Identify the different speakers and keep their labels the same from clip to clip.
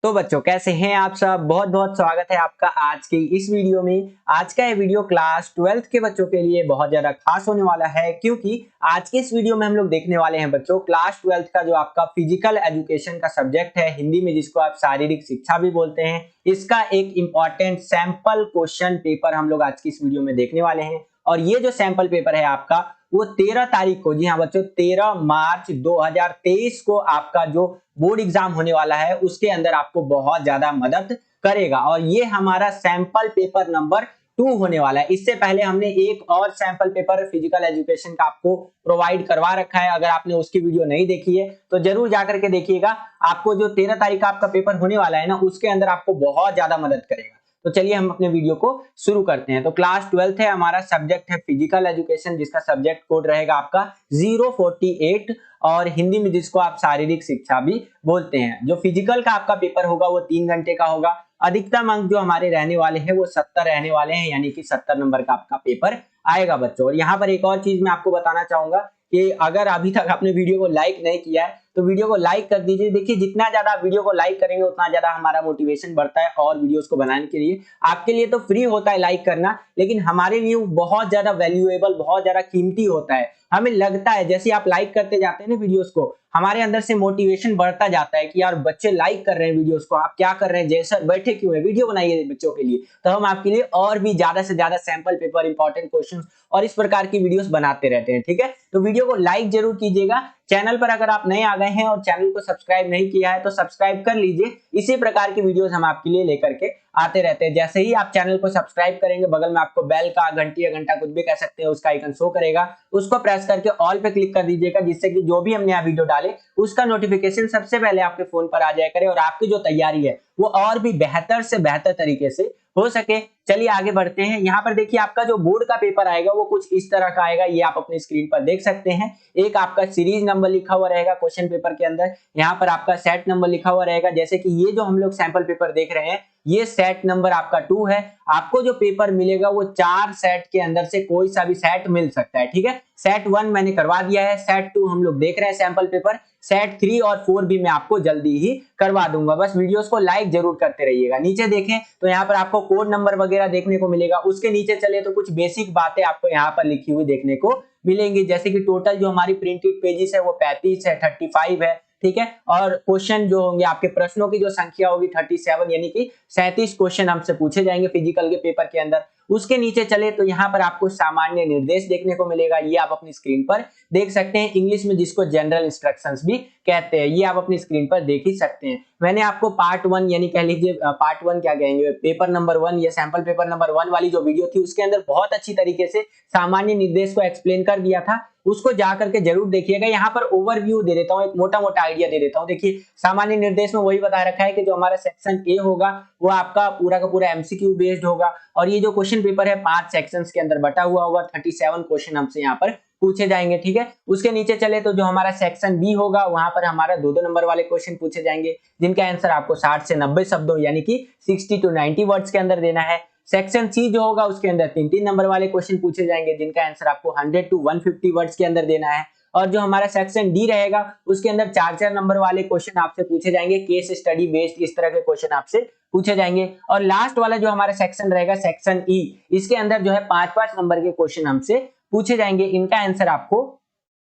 Speaker 1: तो बच्चों कैसे हैं आप सब। बहुत बहुत स्वागत है आपका आज की इस वीडियो में। आज का ये वीडियो क्लास 12th के बच्चों के लिए बहुत ज्यादा खास होने वाला है, क्योंकि आज के इस वीडियो में हम लोग देखने वाले हैं बच्चों क्लास 12th का जो आपका फिजिकल एजुकेशन का सब्जेक्ट है, हिंदी में जिसको आप शारीरिक शिक्षा भी बोलते हैं, इसका एक इंपॉर्टेंट सैंपल क्वेश्चन पेपर हम लोग आज की इस वीडियो में देखने वाले हैं। और ये जो सैंपल पेपर है आपका वो 13 तारीख को, जी हाँ बच्चों 13 मार्च 2023 को आपका जो बोर्ड एग्जाम होने वाला है उसके अंदर आपको बहुत ज्यादा मदद करेगा। और ये हमारा सैंपल पेपर नंबर 2 होने वाला है। इससे पहले हमने एक और सैंपल पेपर फिजिकल एजुकेशन का आपको प्रोवाइड करवा रखा है। अगर आपने उसकी वीडियो नहीं देखी है तो जरूर जाकर के देखिएगा। आपको जो 13 तारीख का आपका पेपर होने वाला है ना, उसके अंदर आपको बहुत ज्यादा मदद करेगा। तो चलिए हम अपने वीडियो को शुरू करते हैं। तो क्लास 12th है, हमारा सब्जेक्ट है फिजिकल एजुकेशन, जिसका सब्जेक्ट कोड रहेगा आपका 048 और हिंदी में जिसको आप शारीरिक शिक्षा भी बोलते हैं। जो फिजिकल का आपका पेपर होगा वो 3 घंटे का होगा। अधिकतम अंक जो हमारे रहने वाले हैं वो 70 रहने वाले हैं, यानी कि 70 नंबर का आपका पेपर आएगा बच्चों। और यहाँ पर एक और चीज मैं आपको बताना चाहूंगा कि अगर अभी तक आपने वीडियो को लाइक नहीं किया है तो वीडियो को लाइक कर दीजिए। देखिए जितना ज्यादा वीडियो को लाइक करेंगे उतना ज्यादा हमारा मोटिवेशन बढ़ता है और वीडियोस को बनाने के लिए। आपके लिए तो फ्री होता है लाइक करना, लेकिन हमारे लिए बहुत ज्यादा वैल्यूएबल, बहुत ज्यादा कीमती होता है। हमें लगता है जैसे आप लाइक करते जाते हैं ना वीडियोस को, हमारे अंदर से मोटिवेशन बढ़ता जाता है कि यार बच्चे लाइक कर रहे हैं वीडियोस को, आप क्या कर रहे हैं, जैसा बैठे क्यों है, वीडियो बनाइए बच्चों के लिए। तो हम आपके लिए और भी ज्यादा से ज्यादा सैंपल पेपर, इंपॉर्टेंट क्वेश्चन और इस प्रकार की वीडियोस बनाते रहते हैं। ठीक है, तो वीडियो को लाइक जरूर कीजिएगा। चैनल पर अगर आप नए आ गए हैं और चैनल को सब्सक्राइब नहीं किया है तो सब्सक्राइब कर लीजिए। इसी प्रकार की वीडियोस हम आपके लिए लेकर के आते रहते हैं। जैसे ही आप चैनल को सब्सक्राइब करेंगे, बगल में आपको बेल का, घंटी या घंटा कुछ भी कह सकते हैं, उसका आइकन शो करेगा, उसको प्रेस करके ऑल पे क्लिक कर दीजिएगा, जिससे कि जो भी हम नया वीडियो डाले उसका नोटिफिकेशन सबसे पहले आपके फोन पर आ जाया करे और आपकी जो तैयारी है वो और भी बेहतर से बेहतर तरीके से हो सके। चलिए आगे बढ़ते हैं। यहाँ पर देखिए आपका जो बोर्ड का पेपर आएगा वो कुछ इस तरह का आएगा, ये आप अपनी स्क्रीन पर देख सकते हैं। एक आपका सीरीज नंबर लिखा हुआ रहेगा क्वेश्चन पेपर के अंदर, यहाँ पर आपका सेट नंबर लिखा हुआ रहेगा। जैसे कि ये जो हम लोग सैंपल पेपर देख रहे हैं ये सेट नंबर आपका 2 है। आपको जो पेपर मिलेगा वो 4 सेट के अंदर से कोई सा भी सेट मिल सकता है। ठीक है, सेट 1 मैंने करवा दिया है, सेट 2 हम लोग देख रहे हैं सैंपल पेपर, सेट 3 और 4 भी मैं आपको जल्दी ही करवा दूंगा। बस वीडियोस को लाइक जरूर करते रहिएगा। नीचे देखें तो यहाँ पर आपको कोड नंबर वगैरह देखने को मिलेगा। उसके नीचे चले तो कुछ बेसिक बातें आपको यहाँ पर लिखी हुई देखने को मिलेंगी, जैसे कि टोटल जो हमारी प्रिंटेड पेजेस है वो 35 है, 35 है। ठीक है, और क्वेश्चन जो होंगे आपके, प्रश्नों की जो संख्या होगी 37, यानी कि 37 क्वेश्चन हमसे पूछे जाएंगे फिजिकल के पेपर के अंदर। उसके नीचे चले तो यहाँ पर आपको सामान्य निर्देश देखने को मिलेगा, ये आप अपनी स्क्रीन पर देख सकते हैं, इंग्लिश में जिसको जनरल इंस्ट्रक्शंस भी कहते हैं, ये आप अपनी स्क्रीन पर देख ही सकते हैं। मैंने आपको पार्ट 1 यानी कह लीजिए पार्ट 1 क्या कहेंगे, पेपर नंबर 1 या सैंपल पेपर नंबर 1 वाली जो वीडियो थी उसके अंदर बहुत अच्छी तरीके से सामान्य निर्देश को एक्सप्लेन कर दिया था, उसको जा करके जरूर देखिएगा। यहाँ पर ओवरव्यू दे देता हूँ, एक मोटा मोटा आइडिया दे देता हूँ। देखिए सामान्य निर्देश में वही बता रखा है कि जो हमारा सेक्शन ए होगा वो आपका पूरा का पूरा एमसीक्यू बेस्ड होगा, और ये जो क्वेश्चन पेपर है 5 सेक्शंस के अंदर बटा हुआ होगा। 37 क्वेश्चन हमसे यहाँ पर पूछे जाएंगे। ठीक है, उसके नीचे चले तो जो हमारा सेक्शन बी होगा वहां पर हमारा 2-2 नंबर वाले क्वेश्चन पूछे जाएंगे, जिनका आंसर आपको 60 से 90 शब्दों यानी कि 60 to 90 वर्ड्स के अंदर देना है। सेक्शन सी जो होगा उसके अंदर 3-3 नंबर वाले क्वेश्चन पूछे जाएंगे, जिनका आंसर आपको 100 to 150 वर्ड्स के अंदर देना है। और जो हमारा सेक्शन डी रहेगा उसके अंदर 4-4 नंबर वाले क्वेश्चन आपसे पूछे जाएंगे, केस स्टडी बेस्ड इस तरह के क्वेश्चन आपसे पूछे जाएंगे। और लास्ट वाला जो हमारा सेक्शन रहेगा सेक्शन ई, इसके अंदर जो है 5-5 नंबर के क्वेश्चन हमसे पूछे जाएंगे, इनका आंसर आपको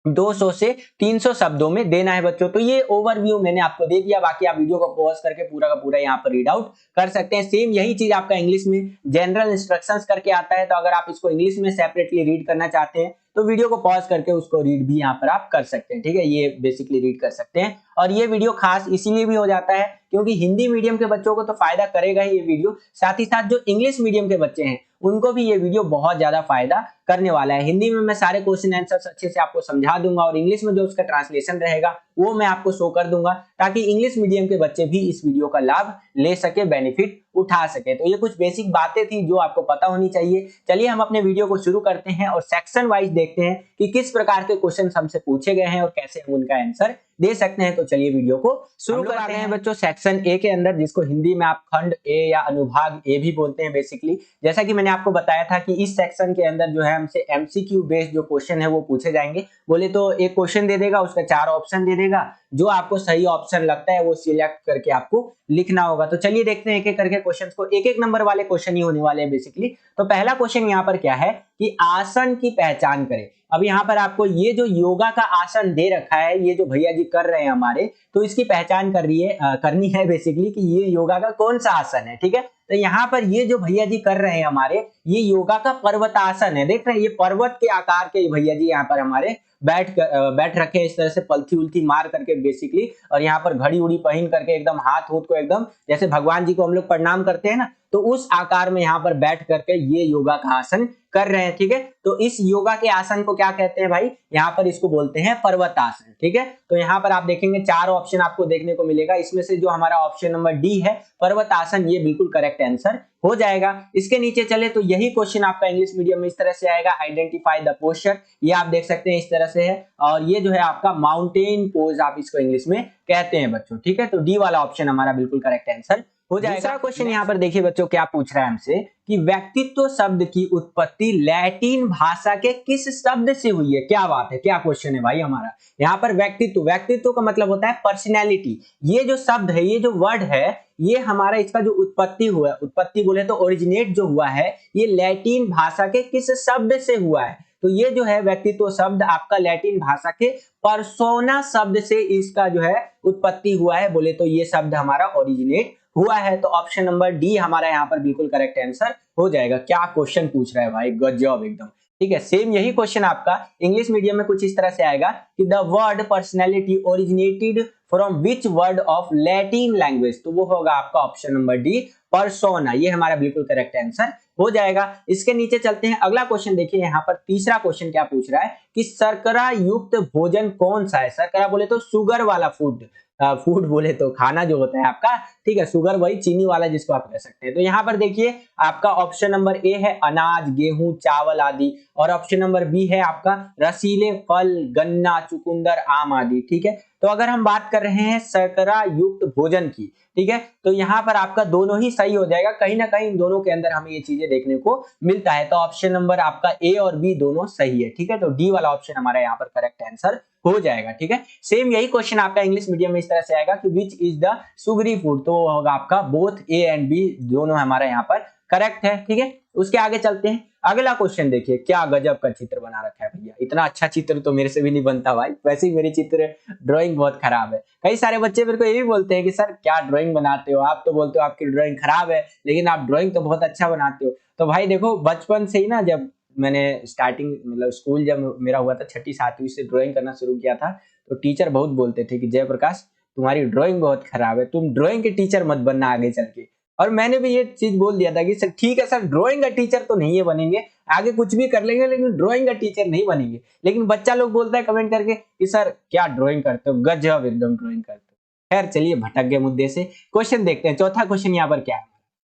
Speaker 1: 200 से 300 शब्दों में देना है बच्चों। तो ये ओवरव्यू मैंने आपको दे दिया, बाकी आप वीडियो को पॉज करके पूरा का पूरा यहाँ पर रीड आउट कर सकते हैं। सेम यही चीज आपका इंग्लिश में जनरल इंस्ट्रक्शंस करके आता है, तो अगर आप इसको इंग्लिश में सेपरेटली रीड करना चाहते हैं तो वीडियो को पॉज करके उसको रीड भी यहाँ पर आप कर सकते हैं। ठीक है, ये बेसिकली रीड कर सकते हैं। और ये वीडियो खास इसीलिए भी हो जाता है क्योंकि हिंदी मीडियम के बच्चों को तो फायदा करेगा ही ये वीडियो, साथ ही साथ जो इंग्लिश मीडियम के बच्चे हैं उनको भी ये वीडियो बहुत ज्यादा फायदा करने वाला है। हिंदी में मैं सारे क्वेश्चन आंसर्स अच्छे से आपको समझा दूंगा और इंग्लिश में जो उसका ट्रांसलेशन रहेगा वो मैं आपको शो कर दूंगा, ताकि इंग्लिश मीडियम के बच्चे भी इस वीडियो का लाभ ले सके, बेनिफिट उठा सके। तो ये कुछ बेसिक बातें थी जो आपको पता होनी चाहिए। चलिए हम अपने वीडियो को शुरू करते हैं और सेक्शन वाइज देखते हैं कि किस प्रकार के क्वेश्चन हमसे पूछे गए हैं और कैसे हम उनका आंसर दे सकते हैं। तो चलिए वीडियो को शुरू करते हैं बच्चों सेक्शन ए के अंदर, जिसको हिंदी में आप खंड ए या अनुभाग ए भी बोलते हैं बेसिकली। जैसा कि मैंने आपको बताया था कि इस सेक्शन के अंदर जो है हमसे एमसीक्यू बेस्ड जो क्वेश्चन है वो पूछे जाएंगे। बोले तो एक क्वेश्चन दे देगा, उसका 4 ऑप्शन दे देगा रहेगा, जो आपको सही ऑप्शन लगता है वो सिलेक्ट करके आपको लिखना होगा। तो चलिए देखते हैं एक एक करके क्वेश्चंस को, एक एक नंबर वाले क्वेश्चन ही होने वाले हैं बेसिकली। तो पहला क्वेश्चन यहाँ पर क्या है कि आसन की पहचान करें। अब यहाँ पर आपको ये जो योगा का आसन दे रखा है, ये जो भैया जी कर रहे हैं हमारे, तो इसकी पहचान करनी है बेसिकली कि ये योगा का कौन सा आसन है, ठीक है। तो यहाँ पर ये जो भैया जी कर रहे हैं हमारे, ये योगा का पर्वतासन है। देख रहे हैं ये पर्वत के आकार के भैया जी यहाँ पर हमारे बैठ रखे हैं इस तरह से पलथी उल्थी मार करके बेसिकली, और यहाँ पर घड़ी उड़ी पहन करके एकदम हाथ को एकदम जैसे भगवान जी को हम लोग प्रणाम करते हैं ना, तो उस आकार में यहाँ पर बैठ करके ये योगा का आसन कर रहे हैं, ठीक है। तो इस योगा के आसन को क्या कहते हैं भाई, यहाँ पर इसको बोलते हैं पर्वतासन, ठीक है। तो यहाँ पर आप देखेंगे 4 ऑप्शन आपको देखने को मिलेगा, इसमें से जो हमारा ऑप्शन नंबर डी है पर्वतासन, ये बिल्कुल करेक्ट आंसर हो जाएगा। इसके नीचे चले तो यही क्वेश्चन आपका इंग्लिश मीडियम में इस तरह से आएगा, आइडेंटिफाई द पोस्चर, ये आप देख सकते हैं इस तरह से है, और ये जो है आपका माउंटेन पोज आप इसको इंग्लिश में कहते हैं बच्चों, ठीक है। तो डी वाला ऑप्शन हमारा बिल्कुल करेक्ट आंसर हो जाएगा। दूसरा क्वेश्चन यहाँ पर देखिए बच्चों क्या पूछ रहा है हमसे कि व्यक्तित्व शब्द की उत्पत्ति लैटिन भाषा के किस शब्द से हुई है। क्या बात है, क्या क्वेश्चन है भाई हमारा। यहाँ पर व्यक्तित्व का मतलब होता है पर्सनैलिटी। ये जो शब्द है, ये जो वर्ड है, ये हमारा इसका जो उत्पत्ति हुआ, उत्पत्ति बोले तो ओरिजिनेट जो हुआ है, ये लैटिन भाषा के किस शब्द से हुआ है। तो ये जो है व्यक्तित्व शब्द आपका लैटिन भाषा के पर्सोना शब्द से इसका जो है उत्पत्ति हुआ है, बोले तो ये शब्द हमारा ओरिजिनेट हुआ है। तो ऑप्शन नंबर डी हमारा यहाँ पर बिल्कुल करेक्ट आंसर हो जाएगा। क्या क्वेश्चन पूछ रहा है भाई, गजब एकदम, ठीक है। सेम यही क्वेश्चन आपका इंग्लिश मीडियम में कुछ इस तरह से आएगा कि the word personality originated from which word of Latin language, तो वो होगा आपका ऑप्शन नंबर डी पर्सोना, ये हमारा बिल्कुल करेक्ट आंसर हो जाएगा। इसके नीचे चलते हैं, अगला क्वेश्चन देखिए यहाँ पर तीसरा क्वेश्चन क्या पूछ रहा है कि शर्करा युक्त भोजन कौन सा है। शर्करा बोले तो शुगर वाला फूड बोले तो खाना जो होता है आपका, ठीक है, शुगर वही चीनी वाला जिसको आप कह सकते हैं। तो यहाँ पर देखिए आपका ऑप्शन नंबर ए है अनाज, गेहूं, चावल आदि, और ऑप्शन नंबर बी है आपका रसीले फल, गन्ना, चुकंदर, आम आदि, ठीक है। तो अगर हम बात कर रहे हैं शर्करा युक्त भोजन की, ठीक है, तो यहाँ पर आपका दोनों ही सही हो जाएगा, कहीं ना कहीं इन दोनों के अंदर हमें ये चीजें देखने को मिलता है। तो ऑप्शन नंबर आपका ए और बी दोनों सही है, ठीक है। तो डी वाला ऑप्शन हमारा यहाँ पर करेक्ट आंसर हो जाएगा, ठीक है। सेम यही क्वेश्चन आपका इंग्लिश मीडियम में इस तरह से आएगा कि which is the Sugri food, तो होगा आपका बोथ ए एंड बी दोनों हमारा यहाँ पर करेक्ट है, ठीक है। उसके आगे चलते हैं, अगला क्वेश्चन देखिए क्या गजब का चित्र बना रखा है भैया, इतना अच्छा चित्र तो मेरे से भी नहीं बनता भाई, वैसे ही मेरी चित्र ड्राइंग बहुत खराब है। कई सारे बच्चे मेरे को ये भी बोलते हैं कि सर क्या ड्राइंग बनाते हो आप, तो बोलते हो आपकी ड्राइंग खराब है, लेकिन आप ड्राइंग तो बहुत अच्छा बनाते हो। तो भाई देखो बचपन से ही ना, जब मैंने स्टार्टिंग मतलब स्कूल जब मेरा हुआ था 6ठी 7वीं से ड्राइंग करना शुरू किया था, तो टीचर बहुत बोलते थे कि जयप्रकाश तुम्हारी ड्राइंग बहुत खराब है, तुम ड्राइंग के टीचर मत बनना आगे चल के। और मैंने भी ये चीज बोल दिया था कि सर ठीक है सर, ड्राइंग का टीचर तो नहीं है बनेंगे, आगे कुछ भी कर लेंगे लेकिन ड्राइंग का टीचर नहीं बनेंगे। लेकिन बच्चा लोग बोलता है कमेंट करके कि सर क्या ड्राइंग करते हो, गजब एकदम ड्राइंग करते हो। खैर चलिए भटक गए मुद्दे से, क्वेश्चन देखते हैं। चौथा क्वेश्चन यहाँ पर क्या है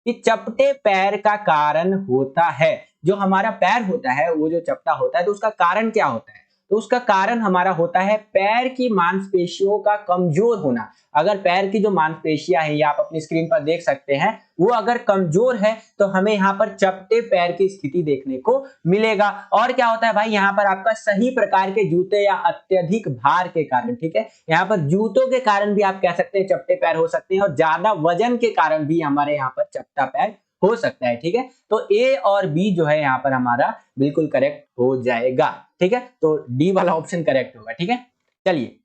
Speaker 1: कि चपटे पैर का कारण होता है, जो हमारा पैर होता है वो जो चपटा होता है तो उसका कारण क्या होता है। तो उसका कारण हमारा होता है पैर की मांसपेशियों का कमजोर होना। अगर पैर की जो मांसपेशियां हैं, ये आप अपनी स्क्रीन पर देख सकते हैं, वो अगर कमजोर है तो हमें यहाँ पर चपटे पैर की स्थिति देखने को मिलेगा। और क्या होता है भाई, यहाँ पर आपका सही प्रकार के जूते या अत्यधिक भार के कारण, ठीक है, यहाँ पर जूतों के कारण भी आप कह सकते हैं चपटे पैर हो सकते हैं, और ज्यादा वजन के कारण भी हमारे यहाँ पर चपटा पैर हो सकता है, ठीक है। तो ए और बी जो है यहाँ पर हमारा बिल्कुल करेक्ट हो जाएगा, ठीक है। तो डी वाला ऑप्शन करेक्ट होगा, ठीक है। चलिए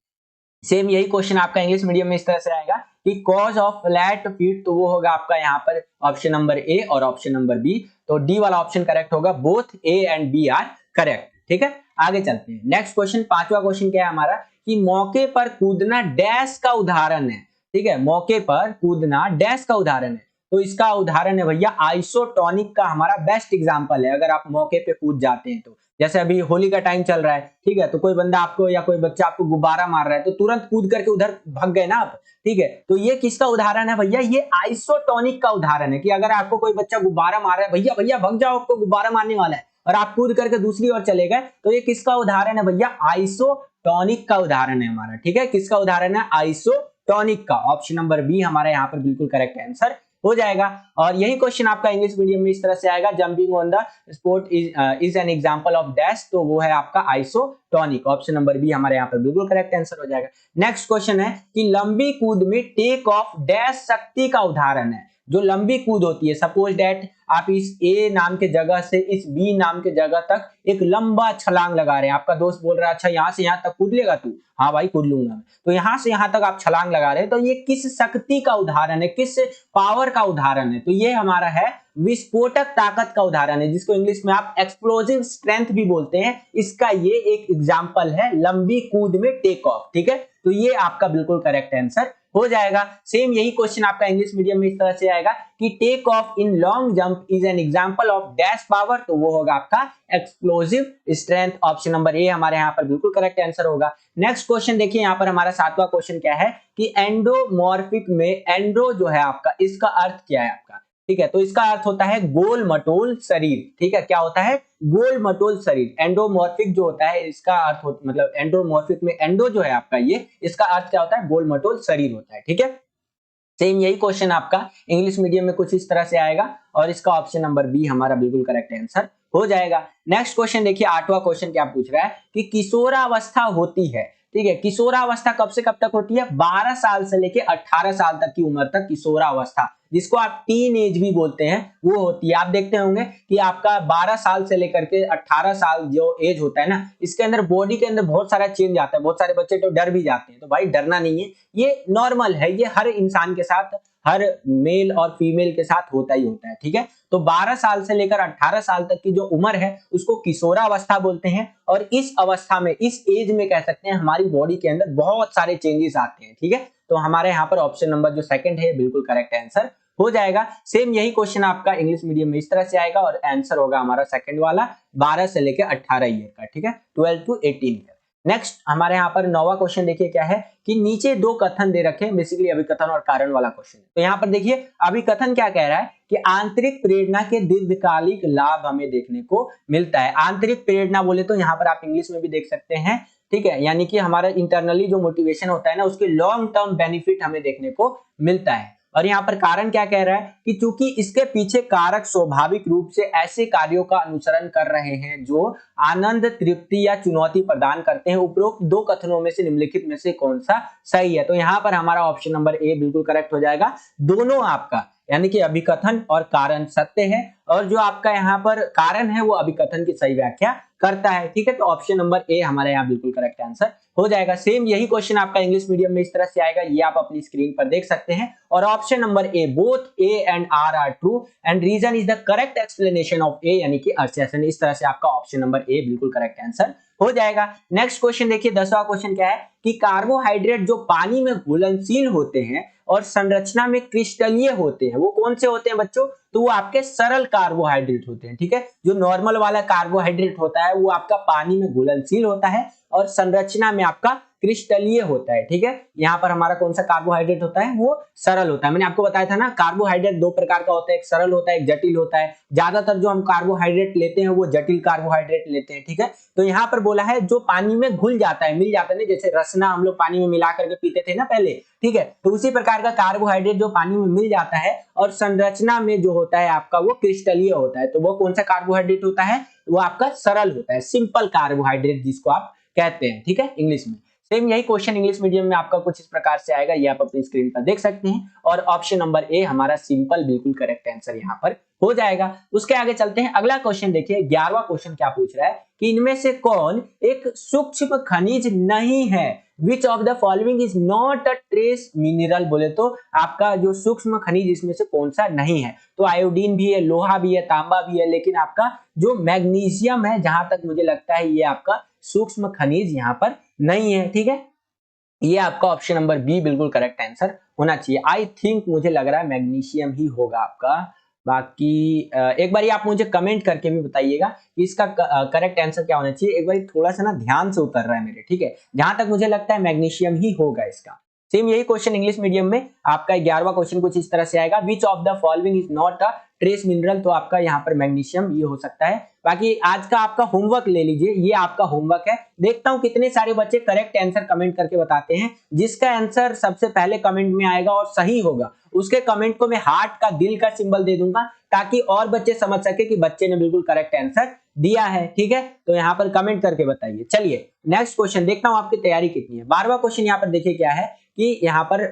Speaker 1: सेम यही क्वेश्चन आपका इंग्लिश मीडियम में इस तरह से आएगा कि कॉज ऑफ फ्लैट फीट, तो वो होगा आपका यहाँ पर ऑप्शन नंबर ए और ऑप्शन नंबर बी। तो डी वाला ऑप्शन करेक्ट होगा, both A and B are correct, ठीक है। आगे चलते हैं, नेक्स्ट क्वेश्चन, पांचवा क्वेश्चन क्या है हमारा कि मौके पर कूदना डैश का उदाहरण है, ठीक है। मौके पर कूदना डैश का उदाहरण है, तो इसका उदाहरण है भैया आइसोटोनिक का हमारा बेस्ट एग्जांपल है। अगर आप मौके पे कूद जाते हैं तो, जैसे अभी होली का टाइम चल रहा है, ठीक है, तो कोई बंदा आपको या कोई बच्चा आपको गुब्बारा मार रहा है तो तुरंत कूद करके उधर भाग गए ना आप, ठीक है। तो ये किसका उदाहरण है भैया, ये आइसोटोनिक का उदाहरण है कि अगर आपको कोई बच्चा गुब्बारा मार रहा है, भैया भैया भाग जाओ आपको गुब्बारा मारने वाला है, और आप कूद करके दूसरी ओर चले गए, तो ये किसका उदाहरण है भैया, आइसोटोनिक का उदाहरण है हमारा, ठीक है। किसका उदाहरण है, आइसोटोनिक का। ऑप्शन नंबर बी हमारा यहाँ पर बिल्कुल करेक्ट आंसर हो जाएगा। और यही क्वेश्चन आपका इंग्लिश मीडियम में इस तरह से आएगा, jumping on the sport is an example of dash, तो वो है आपका आइसोटोनिक। ऑप्शन नंबर बी हमारे यहाँ पर बिल्कुल करेक्ट आंसर हो जाएगा। नेक्स्ट क्वेश्चन है कि लंबी कूद में टेक ऑफ डैश शक्ति का उदाहरण है। जो लंबी कूद होती है, सपोज दैट आप इस ए नाम के जगह से इस बी नाम के जगह तक एक लंबा छलांग लगा रहे हैं, आपका दोस्त बोल रहा है अच्छा यहाँ से यहाँ तक कूद लेगा तू, हाँ भाई कूद लूंगा मैं, तो यहाँ से यहाँ तक आप छलांग लगा रहे हैं, तो ये किस शक्ति का उदाहरण है, किस पावर का उदाहरण है, तो ये हमारा है विस्फोटक ताकत का उदाहरण है, जिसको इंग्लिश में आप एक्सप्लोजिव स्ट्रेंथ भी बोलते हैं। इसका ये एक एग्जांपल है लंबी कूद में टेक ऑफ, ठीक है, तो ये आपका बिल्कुल करेक्ट आंसर हो जाएगा। सेम यही क्वेश्चन आपका इंग्लिश मीडियम में इस तरह से आएगा कि take off in long jump is an example of dash power, तो वो होगा आपका explosive strength. Option number A हमारे यहाँ पर बिल्कुल करेक्ट आंसर होगा। नेक्स्ट क्वेश्चन देखिए, यहाँ पर हमारा 7वां क्वेश्चन क्या है कि एंडोमॉर्फिक में एंड्रो जो है आपका, इसका अर्थ क्या है आपका, ठीक है, तो इसका अर्थ होता है गोल मटोल शरीर, ठीक है, क्या होता है गोल मटोल शरीर। एंडोमॉर्फिक जो होता है इसका अर्थ मतलब एंडोमॉर्फिक में एंडो जो है आपका ये, इसका अर्थ क्या होता है गोल मटोल शरीर होता है, ठीक है। सेम यही क्वेश्चन आपका इंग्लिश मीडियम में कुछ इस तरह से आएगा और इसका ऑप्शन नंबर बी हमारा बिल्कुल करेक्ट आंसर हो जाएगा। नेक्स्ट क्वेश्चन देखिए, 8वां क्वेश्चन क्या पूछ रहा है कि किशोरावस्था होती है, ठीक है, किशोरावस्था कब से कब तक होती है, 12 साल से लेके 18 साल तक की उम्र तक किशोरावस्था, जिसको आप टीन एज भी बोलते हैं, वो होती है। आप देखते होंगे कि आपका 12 साल से लेकर के 18 साल जो एज होता है ना, इसके अंदर बॉडी के अंदर बहुत सारा चेंज आता है, बहुत सारे बच्चे तो डर भी जाते हैं, तो भाई डरना नहीं है, ये नॉर्मल है, ये हर इंसान के साथ, हर मेल और फीमेल के साथ होता ही होता है, ठीक है। तो 12 साल से लेकर 18 साल तक की जो उम्र है उसको किशोरावस्था बोलते हैं, और इस अवस्था में, इस एज में कह सकते हैं हमारी बॉडी के अंदर बहुत सारे चेंजेस आते हैं, ठीक है। तो हमारे यहाँ पर ऑप्शन नंबर जो सेकंड है बिल्कुल करेक्ट आंसर हो जाएगा। सेम यही क्वेश्चन आपका इंग्लिश मीडियम में इस तरह से आएगा और आंसर होगा हमारा सेकंड वाला 12 से लेकर 18 ईयर का, ठीक है, 12 to 18 ईयर। नेक्स्ट हमारे यहाँ पर 9वां क्वेश्चन देखिए क्या है कि नीचे दो कथन दे रखे हैं, बेसिकली अभिकथन और कारण वाला क्वेश्चन है। तो यहाँ पर देखिए अभिकथन क्या कह रहा है कि आंतरिक प्रेरणा के दीर्घकालिक लाभ हमें देखने को मिलता है। आंतरिक प्रेरणा बोले तो यहाँ पर आप इंग्लिश में भी देख सकते हैं, ठीक है, यानी कि हमारा इंटरनली जो मोटिवेशन होता है ना, उसके लॉन्ग टर्म बेनिफिट हमें देखने को मिलता है। और यहाँ पर कारण क्या कह रहा है कि चूंकि इसके पीछे कारक स्वाभाविक रूप से ऐसे कार्यों का अनुसरण कर रहे हैं जो आनंद, तृप्ति या चुनौती प्रदान करते हैं। उपरोक्त दो कथनों में से निम्नलिखित में से कौन सा सही है, तो यहाँ पर हमारा ऑप्शन नंबर ए बिल्कुल करेक्ट हो जाएगा। दोनों आपका यानी कि अभिकथन और कारण सत्य है, और जो आपका यहाँ पर कारण है वो अभिकथन की सही व्याख्या करता है, ठीक है, तो ऑप्शन नंबर ए हमारे यहाँ बिल्कुल करेक्ट आंसर हो जाएगा। सेम यही क्वेश्चन आपका इंग्लिश मीडियम में इस तरह से आएगा, ये आप अपनी स्क्रीन पर देख सकते हैं, और option number A both A and R true and reason is the correct explanation of A, यानी कि अर्चेसन, इस तरह से आपका ऑप्शन नंबर ए बिल्कुल करेक्ट आंसर हो जाएगा। नेक्स्ट क्वेश्चन देखिए, 10वां क्वेश्चन क्या है कि कार्बोहाइड्रेट जो पानी में घुलनशील होते हैं और संरचना में क्रिस्टलीय होते हैं, वो कौन से होते हैं बच्चों, तो वो आपके सरल कार्बोहाइड्रेट होते हैं, ठीक है। जो नॉर्मल वाला कार्बोहाइड्रेट होता है वो आपका पानी में घुलनशील होता है और संरचना में आपका क्रिस्टलीय होता है, ठीक है। यहाँ पर हमारा कौन सा कार्बोहाइड्रेट होता है, वो सरल होता है। मैंने आपको बताया था ना, कार्बोहाइड्रेट दो प्रकार का होता है, एक सरल होता है, एक जटिल होता है। ज्यादातर जो हम कार्बोहाइड्रेट लेते हैं वो जटिल कार्बोहाइड्रेट लेते हैं, ठीक है। तो यहाँ पर बोला है जो पानी में घुल जाता है, मिल जाता है ना, जैसे रसना हम लोग पानी में मिला करके पीते थे ना पहले, ठीक है, तो उसी प्रकार का कार्बोहाइड्रेट जो पानी में मिल जाता है और संरचना में जो होता है आपका वो क्रिस्टलीय होता है, तो वो कौन सा कार्बोहाइड्रेट होता है, वो आपका सरल होता है, सिंपल कार्बोहाइड्रेट जिसको आप कहते हैं, ठीक है, इंग्लिश में। सेम यही क्वेश्चन इंग्लिश मीडियम में आपका कुछ इस प्रकार से आएगा, ये आप अपनी स्क्रीन पर देख सकते हैं, और ऑप्शन नंबर ए हमारा सिंपल बिल्कुल करेक्ट आंसर यहाँ पर हो जाएगा। उसके आगे चलते हैं, अगला क्वेश्चन देखिए, 11वां क्वेश्चन क्या पूछ रहा है कि इनमें से कौन एक सूक्ष्म खनिज नहीं है, which of the following is not a trace mineral, बोले तो आपका जो सूक्ष्म खनिज इसमें से कौन सा नहीं है, तो आयोडीन भी है, लोहा भी है, तांबा भी है, लेकिन आपका जो मैग्नीशियम है जहां तक मुझे लगता है ये आपका सूक्ष्म खनिज यहाँ पर नहीं है, ठीक है। ये आपका ऑप्शन नंबर बी बिल्कुल करेक्ट आंसर होना चाहिए। आई थिंक मुझे लग रहा है मैग्नीशियम ही होगा आपका, बाकी एक बार आप मुझे कमेंट करके भी बताइएगा कि इसका करेक्ट आंसर क्या होना चाहिए। एक बार थोड़ा सा ना ध्यान से उतर रहा है मेरे, ठीक है, जहां तक मुझे लगता है मैग्नीशियम ही होगा इसका। सेम यही क्वेश्चन इंग्लिश मीडियम में आपका 11वां क्वेश्चन कुछ इस तरह से आएगा, which of the following is not a trace mineral, तो आपका यहाँ पर मैग्नीशियम ये हो सकता है। बाकी आज का आपका होमवर्क ले लीजिए, ये आपका होमवर्क है। देखता हूं कितने सारे बच्चे करेक्ट आंसर कमेंट करके बताते हैं। जिसका आंसर सबसे पहले कमेंट में आएगा और सही होगा, उसके कमेंट को मैं हार्ट का, दिल का सिंबल दे दूंगा, ताकि और बच्चे समझ सके कि बच्चे ने बिल्कुल करेक्ट आंसर दिया है। ठीक है, तो यहाँ पर कमेंट करके बताइए। चलिए नेक्स्ट क्वेश्चन देखता हूं आपकी तैयारी कितनी है। 12वां क्वेश्चन यहाँ पर देखिए क्या है कि यहाँ पर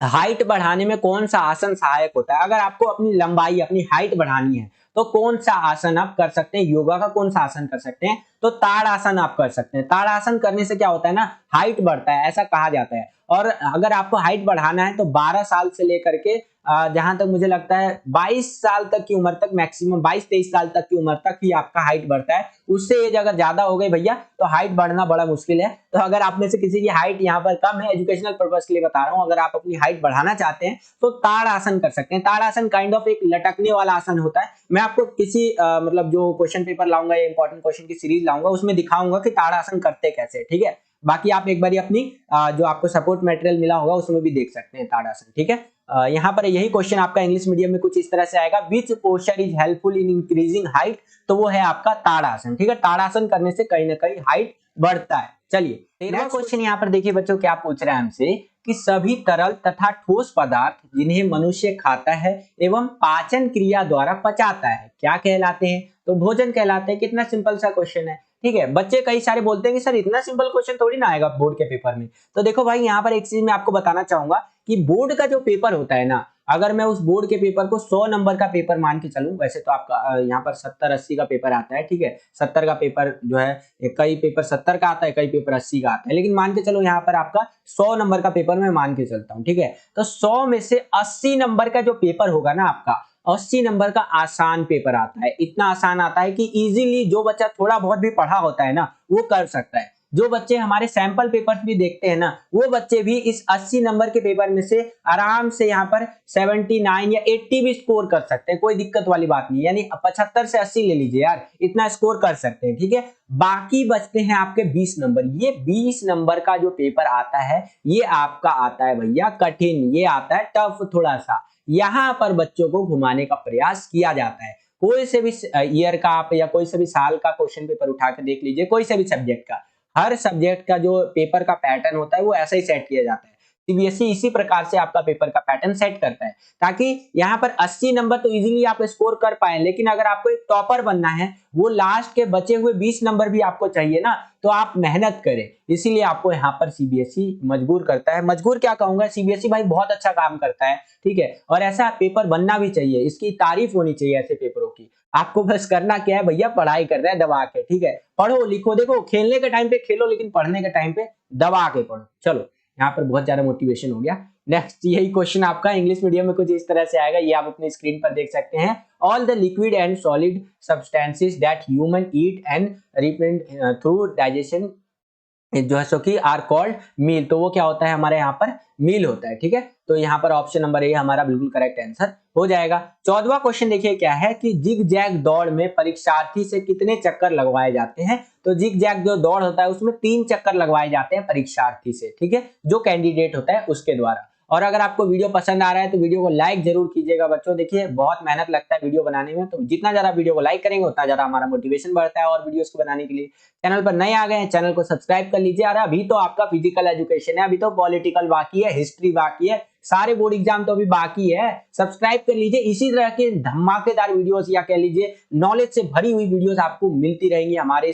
Speaker 1: हाइट बढ़ाने में कौन सा आसन सहायक होता है। अगर आपको अपनी लंबाई, अपनी हाइट बढ़ानी है तो कौन सा आसन आप कर सकते हैं, योगा का कौन सा आसन कर सकते हैं, तो ताड़ आसन आप कर सकते हैं। ताड़ आसन करने से क्या होता है ना, हाइट बढ़ता है, ऐसा कहा जाता है। और अगर आपको हाइट बढ़ाना है तो 12 साल से लेकर के जहां तक मुझे लगता है 22 साल तक की उम्र तक, मैक्सिमम 22-23 साल तक की उम्र तक ही आपका हाइट बढ़ता है। उससे एज अगर ज्यादा हो गई भैया तो हाइट बढ़ना बड़ा मुश्किल है। तो अगर आप में से किसी की हाइट यहाँ पर कम है, एजुकेशनल पर्पज के लिए बता रहा हूँ, अगर आप अपनी हाइट बढ़ाना चाहते हैं तो ताड़ आसन कर सकते हैं। ताड़ आसन काइंड ऑफ एक लटकने वाला आसन होता है। मैं आपको किसी मतलब जो क्वेश्चन पेपर लाऊंगा या इंपॉर्टेंट क्वेश्चन की सीरीज लाऊंगा उसमें दिखाऊंगा कि ताड़ आसन करते कैसे। ठीक है, बाकी आप एक बार अपनी जो आपको सपोर्ट मटेरियल मिला होगा उसमें भी देख सकते हैं ताड़ आसन। ठीक है, यहाँ पर यही क्वेश्चन आपका इंग्लिश मीडियम में कुछ इस तरह से आएगा, which posture is helpful in increasing height, तो वो है आपका ताड़ासन। ठीक है, ताड़ासन करने से कहीं ना कहीं हाइट बढ़ता है। चलिए 13वां क्वेश्चन यहाँ पर देखिए बच्चों, क्या पूछ रहे हैं हमसे कि सभी तरल तथा ठोस पदार्थ जिन्हें मनुष्य खाता है एवं पाचन क्रिया द्वारा पचाता है क्या कहलाते हैं, तो भोजन कहलाते हैं। कितना सिंपल सा क्वेश्चन है। ठीक है, बच्चे कई सारे बोलते हैं कि सर इतना सिंपल क्वेश्चन थोड़ी ना आएगा बोर्ड के पेपर में। तो देखो भाई, यहाँ पर एक चीज मैं आपको बताना चाहूंगा कि बोर्ड का जो पेपर होता है ना, अगर मैं उस बोर्ड के पेपर को 100 नंबर का पेपर मान के चलूं, वैसे तो आपका यहाँ पर 70-80 का पेपर आता है। ठीक है, 70 का पेपर जो है, कई पेपर 70 का आता है, कई पेपर 80 का आता है, लेकिन मान के चलो यहाँ पर आपका 100 नंबर का पेपर मैं मान के चलता हूँ। ठीक है, तो 100 में से 80 नंबर का जो पेपर होगा ना आपका, 80 नंबर का आसान पेपर आता है। इतना आसान आता है कि इजीली जो बच्चा थोड़ा बहुत भी पढ़ा होता है ना वो कर सकता है। जो बच्चे हमारे सैंपल पेपर्स भी देखते हैं ना, वो बच्चे भी इस 80 नंबर के पेपर में से आराम से यहाँ पर 79 या 80 भी स्कोर कर सकते हैं, कोई दिक्कत वाली बात नहीं। यानी 75 से 80 ले लीजिए यार, इतना स्कोर कर सकते हैं। ठीक है, बाकी बचते हैं आपके 20 नंबर। ये 20 नंबर का जो पेपर आता है ये आपका आता है भैया कठिन, ये आता है टफ थोड़ा सा। यहाँ पर बच्चों को घुमाने का प्रयास किया जाता है। कोई से भी ईयर का आप या कोई से भी साल का क्वेश्चन पेपर उठा के देख लीजिए, कोई से भी सब्जेक्ट का, हर सब्जेक्ट का जो पेपर का पैटर्न होता है वो ऐसा ही सेट किया जाता है। सीबीएसई इसी प्रकार से आपका पेपर का पैटर्न सेट करता है, ताकि यहाँ पर 80 नंबर तो इजीली आप स्कोर कर पाए, लेकिन अगर आपको एक टॉपर बनना है, वो लास्ट के बचे हुए 20 नंबर भी आपको चाहिए ना, तो आप मेहनत करें। इसीलिए आपको यहाँ पर सीबीएसई मजबूर करता है, मजबूर क्या कहूंगा, सीबीएसई भाई बहुत अच्छा काम करता है। ठीक है, और ऐसा पेपर बनना भी चाहिए, इसकी तारीफ होनी चाहिए ऐसे पेपरों की। आपको बस करना क्या है भैया, पढ़ाई कर रहे हैं दबा के। ठीक है, पढ़ो लिखो, देखो खेलने के टाइम पे खेलो लेकिन पढ़ने के टाइम पे दबा के पढ़ो। चलो, यहाँ पर बहुत ज्यादा मोटिवेशन हो गया। नेक्स्ट यही क्वेश्चन आपका इंग्लिश मीडियम में कुछ इस तरह से आएगा, ये आप अपनी स्क्रीन पर देख सकते हैं। All the liquid and solid substances that human eat and represent through digestion जो है सो कि आर कॉल्ड मील, तो वो क्या होता है हमारे यहाँ पर मील होता है। ठीक है, तो यहाँ पर ऑप्शन नंबर ए हमारा बिल्कुल करेक्ट आंसर हो जाएगा। 14वां क्वेश्चन देखिए क्या है कि जिग जैग दौड़ में परीक्षार्थी से कितने चक्कर लगवाए जाते हैं, तो जिग जैग जो दौड़ होता है उसमें 3 चक्कर लगवाए जाते हैं परीक्षार्थी से। ठीक है, जो कैंडिडेट होता है उसके द्वारा। और अगर आपको वीडियो पसंद आ रहा है तो वीडियो को लाइक जरूर कीजिएगा बच्चों। देखिए बहुत मेहनत लगता है वीडियो बनाने में, तो जितना ज्यादा वीडियो को लाइक करेंगे उतना ज्यादा हमारा मोटिवेशन बढ़ता है और वीडियोस को बनाने के लिए। चैनल पर नए आ गए हैं, चैनल को सब्सक्राइब कर लीजिए। और अभी तो आपका फिजिकल एजुकेशन है, अभी तो पॉलिटिकल बाकी है, हिस्ट्री बाकी है, सारे बोर्ड एग्जाम तो अभी बाकी है। सब्सक्राइब कर लीजिए, इसी तरह के धमाकेदार वीडियोस या कह लीजिए नॉलेज से भरी हुई वीडियोस आपको मिलती रहेंगी हमारे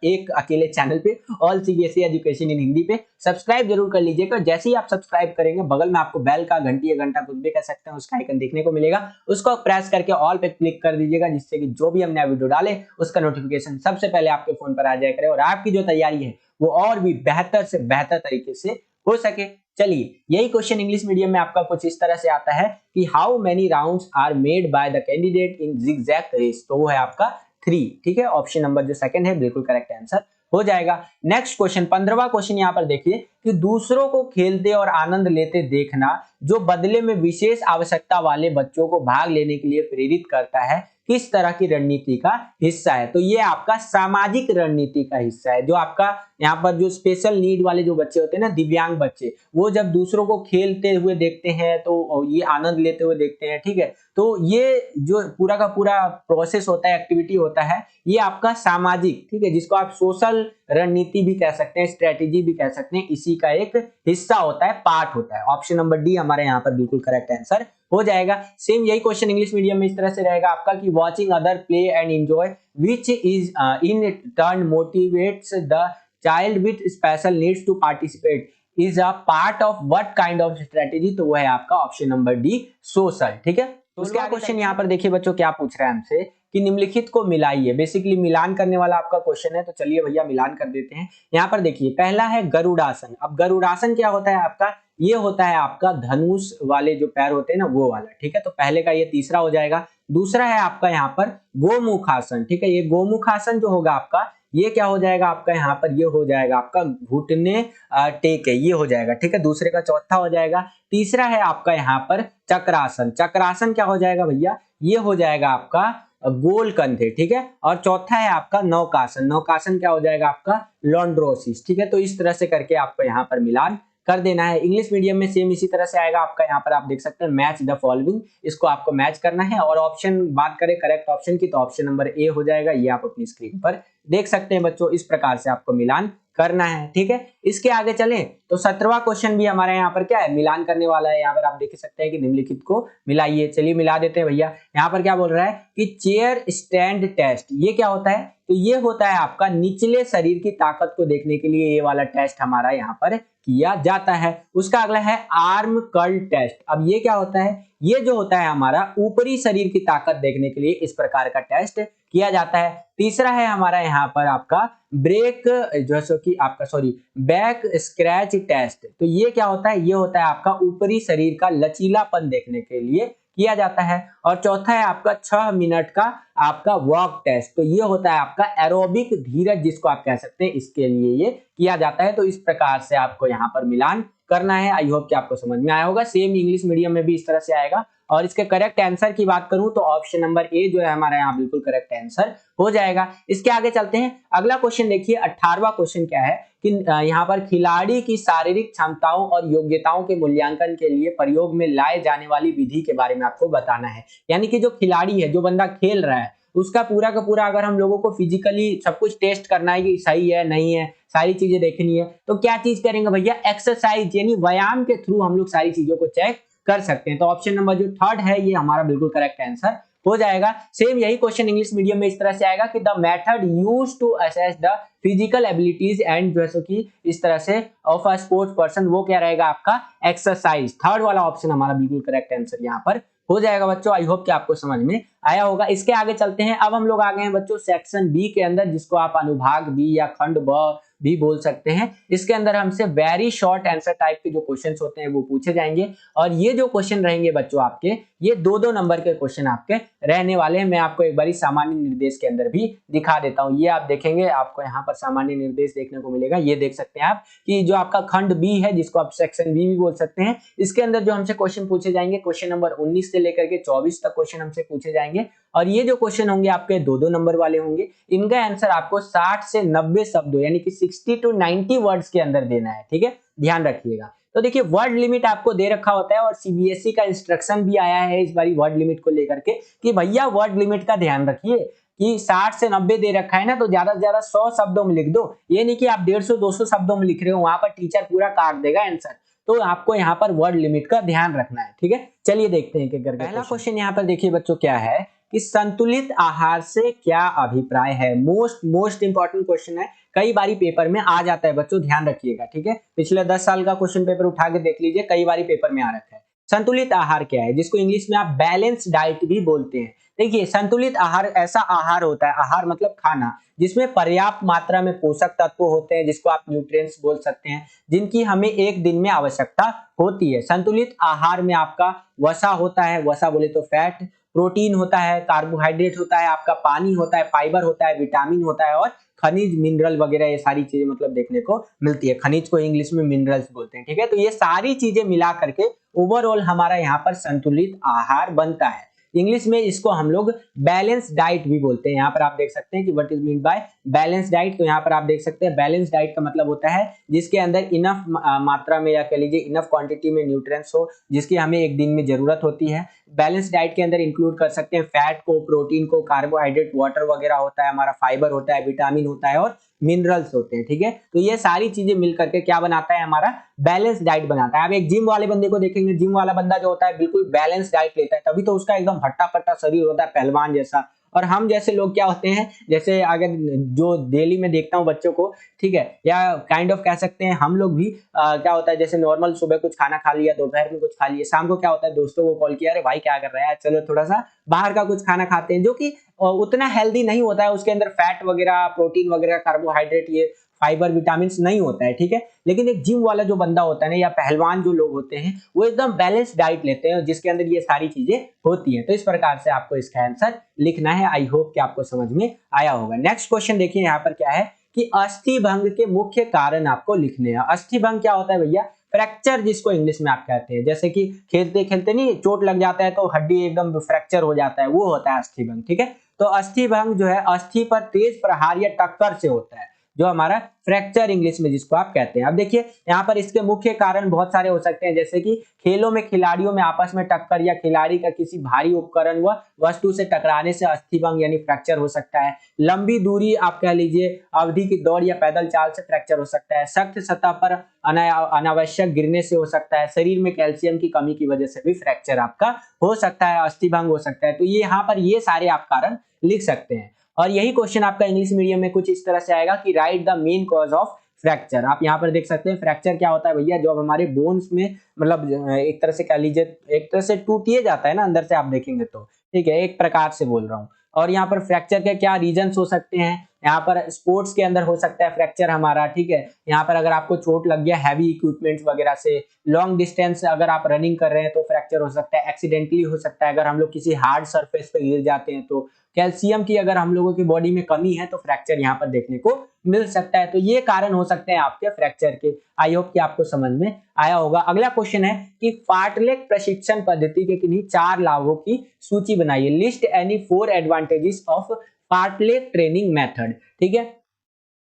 Speaker 1: एक अकेले चैनल पे, all CBSE education in Hindi पे। सब्सक्राइब जरूर कर लीजिएगा। जैसे ही आप सब्सक्राइब करेंगे बगल में आपको बेल का घंटी या घंटा कुछ भी कह सकते हैं उसका आइकन देखने को मिलेगा, उसको प्रेस करके ऑल पे क्लिक कर दीजिएगा, जिससे कि जो भी हम नया वीडियो डाले उसका नोटिफिकेशन सबसे पहले आपके फोन पर आ जाया करे और आपकी जो तैयारी है वो और भी बेहतर से बेहतर तरीके से हो सके। चलिए, यही क्वेश्चन इंग्लिश मीडियम में आपका कुछ इस तरह से आता है कि how many rounds are made by the candidate in zigzag race, तो वो है आपका 3। ठीक है, ऑप्शन नंबर जो सेकंड है बिल्कुल करेक्ट आंसर हो जाएगा। नेक्स्ट क्वेश्चन 15वां क्वेश्चन यहाँ पर देखिए कि दूसरों को खेलते और आनंद लेते देखना जो बदले में विशेष आवश्यकता वाले बच्चों को भाग लेने के लिए प्रेरित करता है, किस तरह की रणनीति का हिस्सा है, तो ये आपका सामाजिक रणनीति का हिस्सा है। जो आपका यहाँ पर जो स्पेशल नीड वाले जो बच्चे होते हैं ना, दिव्यांग बच्चे, वो जब दूसरों को खेलते हुए देखते हैं तो ये आनंद लेते हुए देखते हैं, ठीक है। तो ये जो पूरा का पूरा प्रोसेस होता है, एक्टिविटी होता है, ये आपका सामाजिक, ठीक है, जिसको आप सोशल रणनीति भी कह सकते हैं, स्ट्रेटेजी भी कह सकते हैं, इसी का एक हिस्सा होता है, पार्ट होता है। ऑप्शन नंबर डी हमारे यहाँ पर बिल्कुल करेक्ट आंसर हो जाएगा। सेम यही क्वेश्चन इंग्लिश मीडियम में इस तरह से रहेगा आपका कि watching other play and enjoy which is in turn motivates the child with special needs to participate is a part of what kind of strategy, तो वो है आपका ऑप्शन नंबर डी, सोशल, ठीक है। तो उसका क्वेश्चन यहाँ पर देखिए बच्चों क्या पूछ रहा है हमसे कि निम्नलिखित को मिलाइए। बेसिकली मिलान करने वाला आपका क्वेश्चन है, तो चलिए भैया मिलान कर देते हैं। यहाँ पर देखिए पहला है गरुड़ासन। अब गरुड़ासन क्या होता है आपका, ये होता है आपका धनुष वाले जो पैर होते हैं ना, वो वाला, ठीक है। तो पहले का ये तीसरा हो जाएगा। दूसरा है आपका यहाँ पर गोमुखासन, ठीक है। ये गोमुखासन जो होगा आपका, ये क्या हो जाएगा आपका यहाँ पर, ये हो जाएगा आपका घुटने टेक है, ये हो जाएगा, ठीक है। दूसरे का चौथा हो जाएगा। तीसरा है आपका यहाँ पर चक्रासन। चक्रासन क्या हो जाएगा भैया, ये हो जाएगा आपका गोल कंधे, ठीक है। और चौथा है आपका नौकासन। नौकासन क्या हो जाएगा आपका लॉन्ड्रोसिस, ठीक है। तो इस तरह से करके आपको यहाँ पर मिलान कर देना है। इंग्लिश मीडियम में सेम इसी तरह से आएगा आपका, यहाँ पर आप देख सकते हैं मैच द फॉलोइंग, इसको आपको मैच करना है। और ऑप्शन बात करें करेक्ट ऑप्शन की, तो ऑप्शन नंबर ए हो जाएगा, ये आप अपनी स्क्रीन पर देख सकते हैं बच्चों। इस प्रकार से आपको मिलान करना है, ठीक है। इसके आगे चलें तो 17वां क्वेश्चन भी हमारे यहाँ पर क्या है, मिलान करने वाला है। यहाँ पर आप देख सकते हैं कि निम्नलिखित को मिलाइए। चलिए मिला देते हैं भैया। यहाँ पर क्या बोल रहा है कि चेयर स्टैंड टेस्ट, ये क्या होता है, तो ये होता है आपका निचले शरीर की ताकत को देखने के लिए ये वाला टेस्ट हमारा यहाँ पर किया जाता है। उसका अगला है आर्म कर्ल टेस्ट। अब ये क्या होता है, ये जो होता है हमारा ऊपरी शरीर की ताकत देखने के लिए इस प्रकार का टेस्ट किया जाता है। तीसरा है हमारा यहाँ पर आपका ब्रेक जैसे कि आपका बैक स्क्रैच टेस्ट। तो ये क्या होता है, ये होता है आपका ऊपरी शरीर का लचीलापन देखने के लिए किया जाता है। और चौथा है आपका 6 मिनट का आपका वॉक टेस्ट। तो ये होता है आपका एरोबिक धीरज, जिसको आप कह सकते हैं, इसके लिए ये किया जाता है। तो इस प्रकार से आपको यहाँ पर मिलान करना है। आई होप कि आपको समझ में आया होगा। सेम इंग्लिश मीडियम में भी इस तरह से आएगा। और इसके करेक्ट आंसर की बात करूं तो ऑप्शन नंबर ए जो है हमारा यहाँ बिल्कुल करेक्ट आंसर हो जाएगा। इसके आगे चलते हैं। अगला क्वेश्चन देखिए, 18वां क्वेश्चन क्या है कि यहाँ पर खिलाड़ी की शारीरिक क्षमताओं और योग्यताओं के मूल्यांकन के लिए प्रयोग में लाए जाने वाली विधि के बारे में आपको बताना है। यानी कि जो खिलाड़ी है, जो बंदा खेल रहा है, उसका पूरा का पूरा अगर हम लोगों को फिजिकली सब कुछ टेस्ट करना है कि सही है नहीं है, सारी चीजें देखनी है, तो क्या चीज करेंगे भैया, एक्सरसाइज यानी व्यायाम के थ्रू हम लोग सारी चीजों को चेक कर सकते हैं। तो ऑप्शन नंबर जो थर्ड है ये हमारा बिल्कुल करेक्ट आंसर हो जाएगा। सेम यही क्वेश्चन इंग्लिश मीडियम में इस तरह से आएगा कि the method used to assess the physical abilities and जैसे कि इस तरह से ऑफ अ स्पोर्ट्स पर्सन, वो क्या रहेगा आपका एक्सरसाइज। थर्ड वाला ऑप्शन हमारा बिल्कुल करेक्ट आंसर यहाँ पर हो जाएगा बच्चों। आई होप कि आपको समझ में आया होगा। इसके आगे चलते हैं। अब हम लोग आ गए हैं बच्चों सेक्शन बी के अंदर, जिसको आप अनुभाग बी या खंड ब भी बोल सकते हैं। इसके अंदर हमसे वेरी शॉर्ट आंसर टाइप के जो क्वेश्चंस होते हैं वो पूछे जाएंगे। और ये जो क्वेश्चन रहेंगे बच्चों आपके, ये 2-2 नंबर के क्वेश्चन आपके रहने वाले हैं। मैं आपको एक बारी सामान्य निर्देश के अंदर भी दिखा देता हूं। ये आप देखेंगे, आपको यहाँ पर सामान्य निर्देश देखने को मिलेगा। ये देख सकते हैं आप कि जो आपका खंड बी है, जिसको आप सेक्शन बी भी बोल सकते हैं, इसके अंदर जो हमसे क्वेश्चन पूछे जाएंगे, क्वेश्चन नंबर 19 से लेकर के 24 तक क्वेश्चन हमसे पूछे जाएंगे। और ये जो क्वेश्चन होंगे आपके 2-2 नंबर वाले होंगे। इनका आंसर आपको 60 से 90 शब्दों यानी कि 60 to 90 वर्ड्स के अंदर देना है, ठीक है, ध्यान रखिएगा। तो देखिए वर्ड लिमिट आपको दे रखा होता है और सीबीएसई का इंस्ट्रक्शन भी आया है इस बारी वर्ड लिमिट को लेकर के कि भैया वर्ड लिमिट का ध्यान रखिए कि 60 से 90 दे रखा है ना, तो ज्यादा से ज्यादा 100 शब्दों में लिख दो। ये नहीं कि आप 150-200 शब्दों में लिख रहे हो, वहां पर टीचर पूरा काट देगा आंसर। तो आपको यहाँ पर वर्ड लिमिट का ध्यान रखना है, ठीक है। चलिए देखते हैं कि पहला क्वेश्चन यहाँ पर देखिए बच्चों क्या है कि संतुलित आहार से क्या अभिप्राय है। मोस्ट इंपॉर्टेंट क्वेश्चन है, कई बारी पेपर में आ जाता है बच्चों, ध्यान रखिएगा, ठीक है। पिछले 10 साल का क्वेश्चन पेपर उठा के देख लीजिए, कई बारी पेपर में आ रखा है। संतुलित आहार क्या है, जिसको इंग्लिश में आप बैलेंस डाइट भी बोलते हैं। देखिए संतुलित आहार ऐसा आहार होता है, आहार मतलब खाना, जिसमें पर्याप्त मात्रा में पोषक तत्व होते हैं, जिसको आप न्यूट्रिएंट्स बोल सकते हैं, जिनकी हमें एक दिन में आवश्यकता होती है। संतुलित आहार में आपका वसा होता है, वसा बोले तो फैट, प्रोटीन होता है, कार्बोहाइड्रेट होता है, आपका पानी होता है, फाइबर होता है, विटामिन होता है और खनिज मिनरल वगैरह, ये सारी चीजें मतलब देखने को मिलती है। खनिज को इंग्लिश में मिनरल्स बोलते हैं, ठीक है। तो ये सारी चीजें मिला करके ओवरऑल हमारा यहाँ पर संतुलित आहार बनता है। इंग्लिश में इसको हम लोग बैलेंस डाइट भी बोलते हैं। यहाँ पर आप देख सकते हैं कि what is mean by balance diet. तो यहाँ पर आप देख सकते हैं बैलेंस डाइट का मतलब होता है जिसके अंदर इनफ मात्रा में या कह लीजिए इनफ क्वांटिटी में न्यूट्रिएंट्स हो जिसकी हमें एक दिन में जरूरत होती है। बैलेंस डाइट के अंदर इंक्लूड कर सकते हैं फैट को, प्रोटीन को, कार्बोहाइड्रेट, वाटर वगैरह होता है, हमारा फाइबर होता है, विटामिन होता है और मिनरल्स होते हैं। ठीक है, तो ये सारी चीजें मिल करके क्या बनाता है, हमारा बैलेंस डाइट बनाता है। आप एक जिम वाले बंदे को देखेंगे, जिम वाला बंदा जो होता है बिल्कुल बैलेंस डाइट लेता है, तभी तो उसका एकदम हट्टा कट्टा शरीर होता है, पहलवान जैसा। और हम जैसे लोग क्या होते हैं, जैसे अगर जो डेली में देखता हूँ बच्चों को, ठीक है, या काइंड ऑफ कह सकते हैं हम लोग भी क्या होता है, जैसे नॉर्मल सुबह कुछ खाना खा लिया, दोपहर में कुछ खा लिया, शाम को क्या होता है दोस्तों को कॉल किया, अरे भाई क्या कर रहा है, चलो थोड़ा सा बाहर का कुछ खाना खाते हैं, जो कि उतना हेल्दी नहीं होता है, उसके अंदर फैट वगैरह, प्रोटीन वगैरह, कार्बोहाइड्रेट, ये फाइबर, विटामिन नहीं होता है। ठीक है, लेकिन एक जिम वाला जो बंदा होता है ना, या पहलवान जो लोग होते हैं, वो एकदम बैलेंस डाइट लेते हैं जिसके अंदर ये सारी चीजें होती हैं। तो इस प्रकार से आपको इसका आंसर लिखना है। आई होप कि आपको समझ में आया होगा। नेक्स्ट क्वेश्चन देखिए, यहाँ पर क्या है कि अस्थि भंग के मुख्य कारण आपको लिखने हैं। अस्थि भंग क्या होता है भैया, फ्रैक्चर जिसको इंग्लिश में आप कहते हैं, जैसे कि खेलते खेलते नहीं चोट लग जाता है तो हड्डी एकदम फ्रैक्चर हो जाता है, वो होता है अस्थि भंग। ठीक है, तो अस्थि भंग जो है अस्थि पर तेज प्रहार या टक्कर से होता है, जो हमारा फ्रैक्चर इंग्लिश में जिसको आप कहते हैं। अब देखिए यहाँ पर इसके मुख्य कारण बहुत सारे हो सकते हैं, जैसे कि खेलों में खिलाड़ियों में आपस में टक्कर, या खिलाड़ी का किसी भारी उपकरण व वस्तु से टकराने से अस्थिभंग यानी फ्रैक्चर हो सकता है। लंबी दूरी आप कह लीजिए अवधि की दौड़ या पैदल चाल से फ्रैक्चर हो सकता है। सख्त सतह पर अनावश्यक गिरने से हो सकता है। शरीर में कैल्शियम की कमी की वजह से भी फ्रैक्चर आपका हो सकता है, अस्थिभंग हो सकता है। तो ये यहाँ पर ये सारे आप कारण लिख सकते हैं। और यही क्वेश्चन आपका इंग्लिश मीडियम में कुछ इस तरह से आएगा कि right the main cause of fracture. आप यहाँ पर देख सकते हैं फ्रैक्चर क्या होता है भैया, जो हमारे बोन्स में मतलब एक तरह से कह लीजिए एक तरह से टूटिए जाता है ना अंदर से, आप देखेंगे तो। ठीक है, एक प्रकार से बोल रहा हूँ। और यहाँ पर फ्रैक्चर के क्या रीजंस हो सकते हैं, यहाँ पर स्पोर्ट्स के अंदर हो सकता है फ्रैक्चर हमारा। ठीक है, यहाँ पर अगर आपको चोट लग गया हैवी इक्विपमेंट्स वगैरह से, लॉन्ग डिस्टेंस अगर आप रनिंग कर रहे हैं तो फ्रैक्चर हो सकता है, एक्सीडेंटली हो सकता है अगर हम लोग किसी हार्ड सरफेस पे गिर जाते हैं तो, कैल्शियम की अगर हम लोगों की बॉडी में कमी है तो फ्रैक्चर यहाँ पर देखने को मिल सकता है। तो ये कारण हो सकते हैं आपके फ्रैक्चर के। आई होप कि आपको समझ में आया होगा। अगला क्वेश्चन है कि फार्टलेग प्रशिक्षण पद्धति के किन्हीं 4 लाभों की सूची बनाइए। List any 4 advantages of fartlek training method. ठीक है,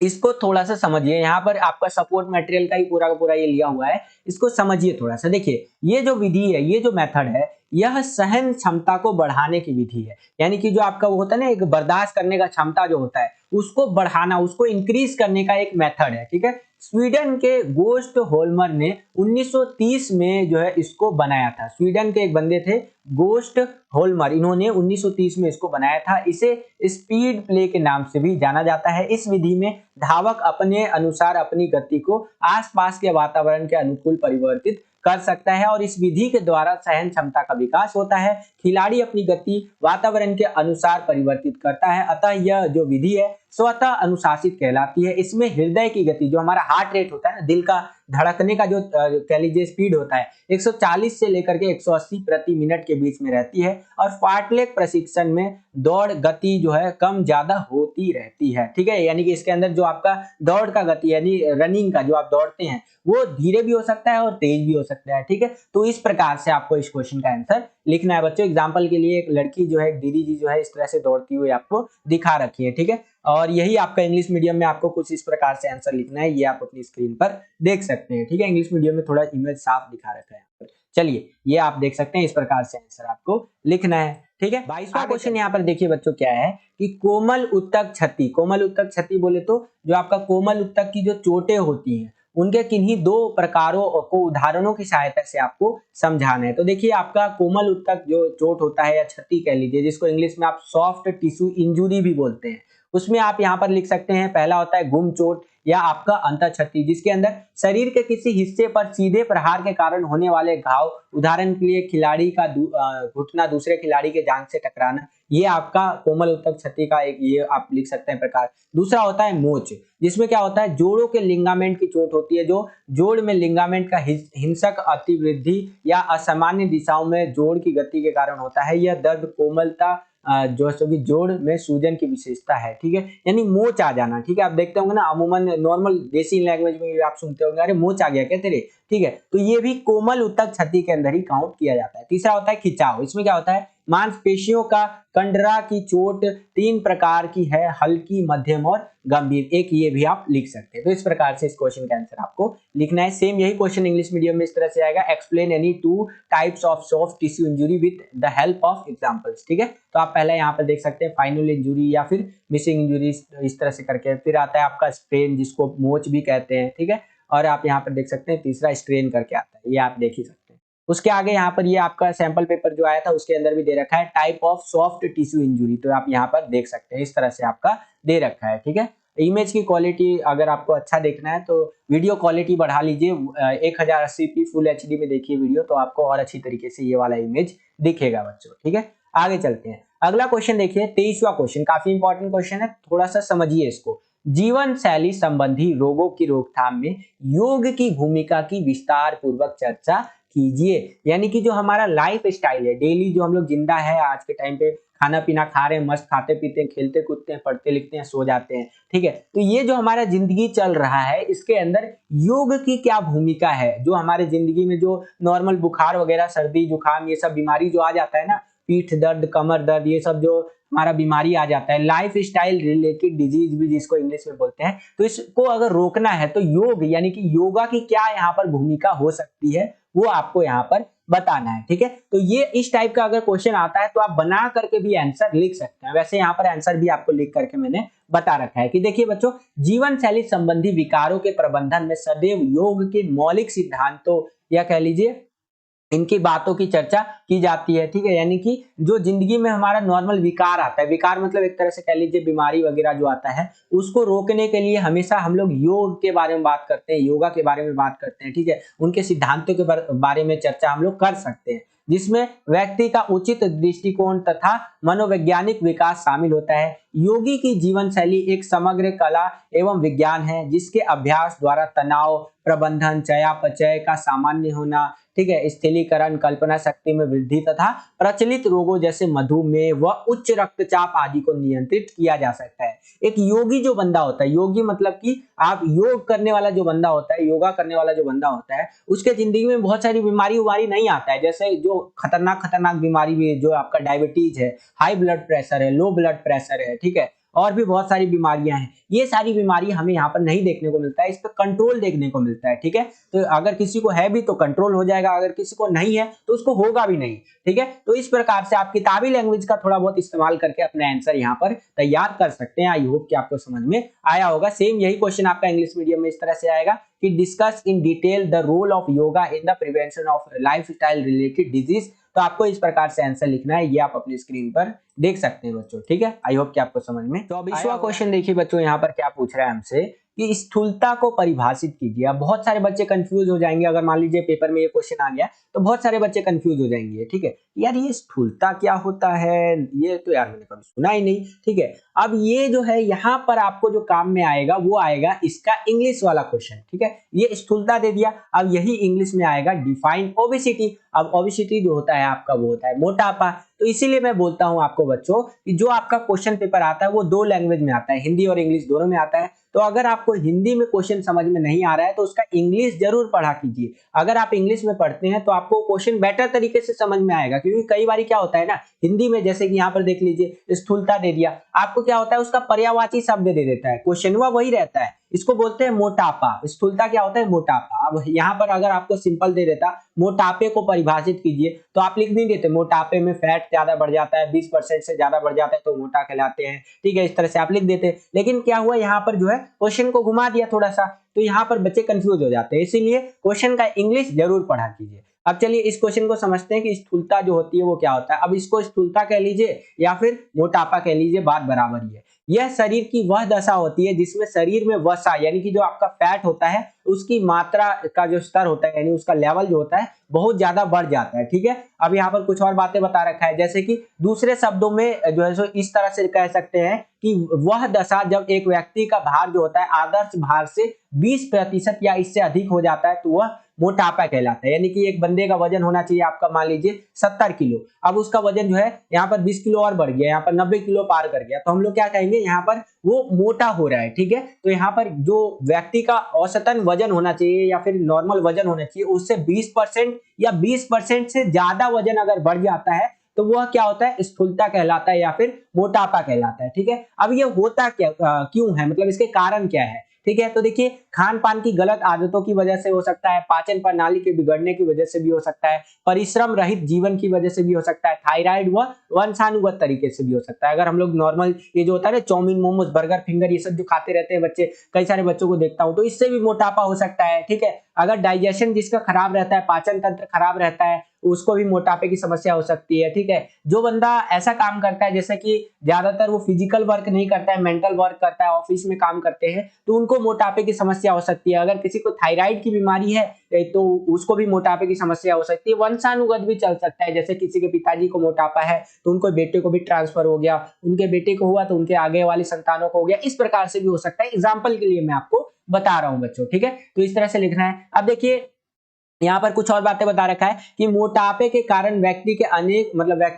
Speaker 1: इसको थोड़ा सा समझिए, यहाँ पर आपका सपोर्ट मटेरियल का ही पूरा का पूरा ये लिया हुआ है, इसको समझिए थोड़ा सा। देखिए ये जो विधि है, ये जो मेथड है, यह सहन क्षमता को बढ़ाने की विधि है। यानी कि जो आपका वो होता है ना, एक बर्दाश्त करने का क्षमता जो होता है उसको बढ़ाना, उसको इंक्रीज करने का एक मेथड है। ठीक है, स्वीडन के गोस्ट होल्मर ने 1930 में जो है इसको बनाया था। स्वीडन के एक बंदे थे गोस्ट होल्मर, इन्होंने 1930 में इसको बनाया था। इसे स्पीड प्ले के नाम से भी जाना जाता है। इस विधि में धावक अपने अनुसार अपनी गति को आसपास के वातावरण के अनुकूल परिवर्तित कर सकता है और इस विधि के द्वारा सहन क्षमता का विकास होता है। खिलाड़ी अपनी गति वातावरण के अनुसार परिवर्तित करता है, अतः यह जो विधि है स्वतः अनुशासित कहलाती है। इसमें हृदय की गति, जो हमारा हार्ट रेट होता है ना, दिल का धड़कने का जो कह लीजिए स्पीड होता है, 140 से लेकर के 180 प्रति मिनट के बीच में रहती है। और फार्टलेग प्रशिक्षण में दौड़ गति जो है कम ज्यादा होती रहती है। ठीक है, यानी कि इसके अंदर जो आपका दौड़ का गति यानी रनिंग का जो आप दौड़ते हैं वो धीरे भी हो सकता है और तेज भी हो सकता है। ठीक है, तो इस प्रकार से आपको इस क्वेश्चन का आंसर लिखना है बच्चों। एग्जांपल के लिए एक लड़की जो है, दीदी जी जो है, इस तरह से दौड़ती हुई आपको दिखा रखी है। ठीक है, और यही आपका इंग्लिश मीडियम में आपको कुछ इस प्रकार से आंसर लिखना है, ये आप अपनी स्क्रीन पर देख सकते हैं। ठीक है, इंग्लिश मीडियम में थोड़ा इमेज साफ दिखा रखा है। चलिए ये आप देख सकते हैं, इस प्रकार से आंसर आपको लिखना है। ठीक है, 22वां क्वेश्चन यहाँ पर देखिए बच्चों क्या है कि कोमल उत्तक क्षति। कोमल उत्तक क्षति बोले तो जो आपका कोमल उत्तक की जो चोटें होती हैं उनके किन्हीं 2 प्रकारों को उदाहरणों की सहायता से आपको समझाना है। तो देखिए आपका कोमल उत्तक जो चोट होता है या क्षति कह लीजिए, जिसको इंग्लिश में आप सॉफ्ट टिश्यू इंजुरी भी बोलते हैं, उसमें आप यहाँ पर लिख सकते हैं। पहला होता है गुम चोट या आपका अंतः क्षति, जिसके अंदर शरीर के किसी हिस्से पर सीधे प्रहार के कारण होने वाले घाव, उदाहरण के लिए खिलाड़ी का घुटना दूसरे खिलाड़ी के जांघ से टकराना, ये आपका कोमल उत्तक क्षति का एक ये आप लिख सकते हैं प्रकार। दूसरा होता है मोच, जिसमें क्या होता है जोड़ों के लिंगामेंट की चोट होती है, जो जोड़ में लिंगामेंट का हिंसक अतिवृद्धि या असामान्य दिशाओं में जोड़ की गति के कारण होता है। यह दर्द कोमलता जो है जोड़ में सूजन की विशेषता है। ठीक है, यानी मोच आ जाना। ठीक है, आप देखते होंगे ना अमूमन नॉर्मल देसी लैंग्वेज में आप सुनते होंगे, अरे मोच आ गया क्या तेरे। ठीक है, तो ये भी कोमल उत्तक क्षति के अंदर ही काउंट किया जाता है। तीसरा होता है खिंचाव। इसमें क्या होता है मांसपेशियों का कंडरा की चोट 3 प्रकार की है, हल्की, मध्यम और गंभीर। एक ये भी आप लिख सकते हैं। तो इस प्रकार से इस क्वेश्चन का आंसर आपको लिखना है। सेम यही क्वेश्चन इंग्लिश मीडियम में इस तरह से आएगा, explain any 2 types of soft tissue injury with the help of examples. ठीक है, तो आप पहले यहाँ पर देख सकते हैं फाइनल इंजरी या फिर मिसिंग इंजरी, इस तरह से करके। फिर आता है आपका स्ट्रेन, जिसको मोच भी कहते हैं। ठीक है, और आप यहाँ पर देख सकते हैं तीसरा स्ट्रेन करके आता है, ये आप देख ही सकते हैं। उसके आगे यहाँ पर ये आपका सैंपल पेपर जो आया था उसके अंदर भी दे रखा है type of soft tissue injury, तो आप यहाँ पर देख सकते हैं इस तरह से आपका दे रखा है। ठीक है, इमेज की क्वालिटी अगर आपको अच्छा देखना है तो वीडियो क्वालिटी बढ़ा लीजिए, 1080p फुल एचडी में देखिए वीडियो, तो आपको और अच्छी तरीके से ये वाला इमेज दिखेगा बच्चों। ठीक है, आगे चलते हैं। अगला क्वेश्चन देखिए, 23वां क्वेश्चन, काफी इंपॉर्टेंट क्वेश्चन है, थोड़ा सा समझिए इसको। जीवन शैली संबंधी रोगों की रोकथाम में योग की भूमिका की विस्तार पूर्वक चर्चा कीजिए। यानी कि जो हमारा लाइफ स्टाइल है, डेली जो हम लोग जिंदा है आज के टाइम पे, खाना पीना खा रहे हैं, मस्त खाते पीते हैं, खेलते कूदते हैं, पढ़ते लिखते हैं, सो जाते हैं। ठीक है, तो ये जो हमारा जिंदगी चल रहा है इसके अंदर योग की क्या भूमिका है। जो हमारे जिंदगी में जो नॉर्मल बुखार वगैरह, सर्दी जुकाम, ये सब बीमारी जो आ जाता है ना, पीठ दर्द, कमर दर्द, ये सब जो हमारा बीमारी आ जाता है, लाइफ स्टाइल रिलेटेड डिजीज भी जिसको इंग्लिश में बोलते हैं, तो इसको अगर रोकना है तो योग यानी कि योगा की क्या यहाँ पर भूमिका हो सकती है वो आपको यहाँ पर बताना है। ठीक है, तो ये इस टाइप का अगर क्वेश्चन आता है तो आप बना करके भी आंसर लिख सकते हैं। वैसे यहाँ पर आंसर भी आपको लिख करके मैंने बता रखा है कि देखिए बच्चों, जीवन शैली संबंधी विकारों के प्रबंधन में सदैव योग के मौलिक सिद्धांतों या कह लीजिए इनकी बातों की चर्चा की जाती है। ठीक है, यानी कि जो जिंदगी में हमारा नॉर्मल विकार आता है, विकार मतलब एक तरह से कह लीजिए बीमारी वगैरह जो आता है, उसको रोकने के लिए हमेशा हम लोग योग के बारे में बात करते हैं, योगा के बारे में बात करते हैं। ठीक है, उनके सिद्धांतों के बारे में चर्चा हम लोग कर सकते हैं, जिसमें व्यक्ति का उचित दृष्टिकोण तथा मनोवैज्ञानिक विकास शामिल होता है। योगी की जीवन शैली एक समग्र कला एवं विज्ञान है, जिसके अभ्यास द्वारा तनाव प्रबंधन, चयापचय का सामान्य होना, ठीक है, स्थिरीकरण, कल्पना शक्ति में वृद्धि तथा प्रचलित रोगों जैसे मधुमेह व उच्च रक्तचाप आदि को नियंत्रित किया जा सकता है। एक योगी जो बंदा होता है, योगी मतलब कि आप योग करने वाला जो बंदा होता है, योगा करने वाला जो बंदा होता है, उसके जिंदगी में बहुत सारी बीमारी उमारी नहीं आता है। जैसे जो खतरनाक खतरनाक बीमारी भी है, जो आपका डायबिटीज है, हाई ब्लड प्रेशर है, लो ब्लड प्रेशर है, ठीक है, और भी बहुत सारी बीमारियां हैं, ये सारी बीमारी हमें यहाँ पर नहीं देखने को मिलता है, इस पर कंट्रोल देखने को मिलता है। ठीक है, तो अगर किसी को है भी तो कंट्रोल हो जाएगा, अगर किसी को नहीं है तो उसको होगा भी नहीं। ठीक है, तो इस प्रकार से आप किताबी लैंग्वेज का थोड़ा बहुत इस्तेमाल करके अपना आंसर यहाँ पर तैयार कर सकते हैं। आई होप कि आपको समझ में आया होगा। सेम यही क्वेश्चन आपका इंग्लिश मीडियम में इस तरह से आएगा कि discuss in detail the role of yoga in the prevention of lifestyle related disease. तो आपको इस प्रकार से आंसर लिखना है, ये आप अपनी स्क्रीन पर देख सकते हैं बच्चों। ठीक है, आई होप कि आपको समझ में। तो 24वां क्वेश्चन देखिए बच्चों, यहाँ पर क्या पूछ रहा है हमसे कि स्थूलता को परिभाषित कीजिए। अब बहुत सारे बच्चे कंफ्यूज हो जाएंगे, अगर मान लीजिए पेपर में ये क्वेश्चन आ गया तो बहुत सारे बच्चे कंफ्यूज हो जाएंगे। ठीक है, यार ये स्थूलता क्या होता है, ये तो यार मैंने कभी सुना ही नहीं। ठीक है, अब ये जो है यहाँ पर आपको जो काम में आएगा वो आएगा इसका इंग्लिश वाला क्वेश्चन। ठीक है, ये स्थूलता दे दिया, अब यही इंग्लिश में आएगा डिफाइन ओबेसिटी। अब ओबेसिटी जो होता है आपका वो होता है मोटापा। तो इसीलिए मैं बोलता हूं आपको बच्चों कि जो आपका क्वेश्चन पेपर आता है वो 2 लैंग्वेज में आता है, हिंदी और इंग्लिश दोनों में आता है। तो अगर आपको हिंदी में क्वेश्चन समझ में नहीं आ रहा है तो उसका इंग्लिश जरूर पढ़ा कीजिए। अगर आप इंग्लिश में पढ़ते हैं तो आपको क्वेश्चन बेटर तरीके से समझ में आएगा, क्योंकि कई बार क्या होता है ना, हिंदी में जैसे कि यहाँ पर देख लीजिए स्थूलता दे दिया, आपको क्या होता है उसका पर्यायवाची शब्द दे देता है, क्वेश्चन वही रहता है, इसको बोलते हैं मोटापा। स्थूलता क्या होता है, मोटापा। अब यहाँ पर अगर आपको सिंपल दे देता मोटापे को परिभाषित कीजिए तो आप लिख नहीं देते मोटापे में फैट ज्यादा बढ़ जाता है, 20% से ज्यादा बढ़ जाता है तो मोटा कहलाते हैं। ठीक है, इस तरह से आप लिख देते, लेकिन क्या हुआ यहाँ पर जो है क्वेश्चन को घुमा दिया थोड़ा सा, तो यहाँ पर बच्चे कंफ्यूज हो जाते हैं। इसीलिए क्वेश्चन का इंग्लिश जरूर पढ़ा कीजिए। अब चलिए इस क्वेश्चन को समझते हैं कि स्थूलता जो होती है वो क्या होता है। अब इसको स्थूलता कह लीजिए या फिर मोटापा कह लीजिए, बात बराबर ही है। यह शरीर की वह दशा होती है जिसमें शरीर में वसा यानी कि जो आपका फैट होता है उसकी मात्रा का जो स्तर होता है यानी उसका लेवल जो होता है बहुत ज्यादा बढ़ जाता है। ठीक है, अब यहाँ पर कुछ और बातें बता रखा है, जैसे कि दूसरे शब्दों में जो है सो इस तरह से कह सकते हैं कि वह दशा जब एक व्यक्ति का भार जो होता है आदर्श भार से 20% या इससे अधिक हो जाता है तो वह मोटापा कहलाता है। यानी कि एक बंदे का वजन होना चाहिए आपका मान लीजिए 70 किलो, अब उसका वजन जो है यहाँ पर 20 किलो और बढ़ गया, यहाँ पर 90 किलो पार कर गया, तो हम लोग क्या कहेंगे यहाँ पर वो मोटा हो रहा है। ठीक है, तो यहाँ पर जो व्यक्ति का औसतन वजन होना चाहिए या फिर नॉर्मल वजन होना चाहिए उससे 20% या 20% से ज्यादा वजन अगर बढ़ जाता है तो वह क्या होता है, स्थूलता कहलाता है या फिर मोटापा कहलाता है। ठीक है, अब ये होता क्या क्यों है, मतलब इसके कारण क्या है। ठीक है, तो देखिए खान पान की गलत आदतों की वजह से हो सकता है, पाचन प्रणाली के बिगड़ने की वजह से भी हो सकता है, परिश्रम रहित जीवन की वजह से भी हो सकता है, थायराइड व वंशानुगत तरीके से भी हो सकता है। अगर हम लोग नॉर्मल ये जो होता है ना चाउमीन, मोमोज, बर्गर, फिंगर, ये सब जो खाते रहते हैं बच्चे, कई सारे बच्चों को देखता हूं, तो इससे भी मोटापा हो सकता है। ठीक है, अगर डाइजेशन जिसका खराब रहता है, पाचन तंत्र खराब रहता है, उसको भी मोटापे की समस्या हो सकती है। ठीक है, जो बंदा ऐसा काम करता है जैसे कि ज्यादातर वो फिजिकल वर्क नहीं करता है, मेंटल वर्क करता है, ऑफिस में काम करते हैं, तो उनको मोटापे की समस्या हो सकती है। अगर किसी को थायराइड की बीमारी है तो उसको भी मोटापे की समस्या हो सकती है। वंशानुगत भी चल सकता है, जैसे किसी के पिताजी को मोटापा है तो उनको बेटे को भी ट्रांसफर हो गया, उनके बेटे को हुआ तो उनके आगे वाली संतानों को हो गया, इस प्रकार से भी हो सकता है। एग्जाम्पल के लिए मैं आपको बता रहा हूं बच्चों। ठीक है, तो इस तरह से लिखना है। अब देखिए यहाँ पर कुछ और बातें बता रखा है कि मोटापे के कारण व्यक्ति